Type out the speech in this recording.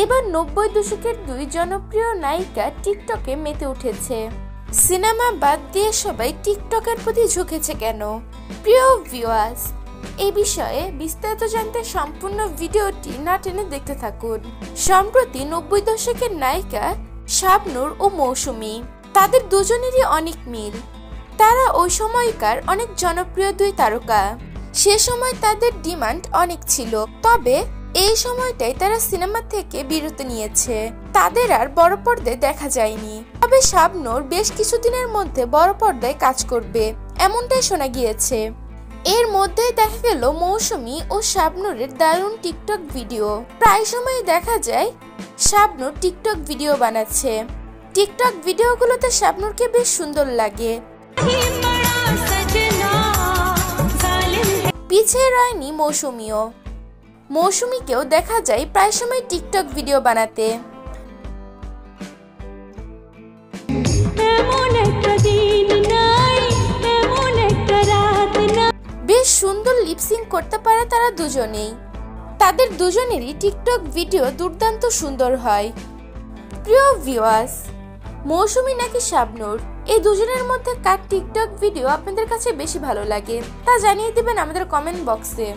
এবার 90 দশকের দুই জনপ্রিয় নায়িকা টিকটকে মেতে উঠেছে। সিনেমা বাদ দিয়ে সবাই টিকটকের প্রতি ঝুঁকেছে কেন? প্রিয় ভিউয়ার্স, এই বিষয়ে বিস্তারিত জানতে সম্পূর্ণ ভিডিওটি না টেনে দেখতে থাকুন। সম্প্রতি 90 দশকের নায়িকা শাবনূর ও মৌসুমী, তাদের দুজনেরই অনেক মিল। তারা ওই সময়কার অনেক জনপ্রিয় দুই তারকা। সে সময় তাদের ডিমান্ড অনেক ছিল, তবে এই সময়টাই তারা সিনেমা থেকে বিরতি নিয়েছে। তাদের আর বড় পর্দায় দেখা যায়নি। তবে শাবনূর বেশ কিছুদিনের মধ্যে বড় পর্দায় কাজ করবে, এমনটাই শোনা গিয়েছে। এর মধ্যেই দেখা গেল মৌসুমী ও শাবনূরের দারুণ টিকটক ভিডিও। প্রায় সময় দেখা যায় শাবনূর টিকটক ভিডিও বানাচ্ছে। টিকটক ভিডিওগুলোতে শাবনূরকে বেশ সুন্দর লাগে। পিছিয়ে রয়নি মৌসুমীও। মৌসুমীকেও দেখা যায় প্রায় সময় টিকটক ভিডিও বানাতে। বেশ সুন্দর লিপসিং করতে পারে তারা দুজনেই। তাদের দুজনেরই টিকটক ভিডিও দুর্দান্ত সুন্দর হয়। প্রিয় ভিউয়ার্স, মৌসুমী নাকি শাবনূর, এই দুজনের মধ্যে কার টিকটক ভিডিও আপনাদের কাছে বেশি ভালো লাগে তা জানিয়ে দিবেন আমাদের কমেন্ট বক্সে।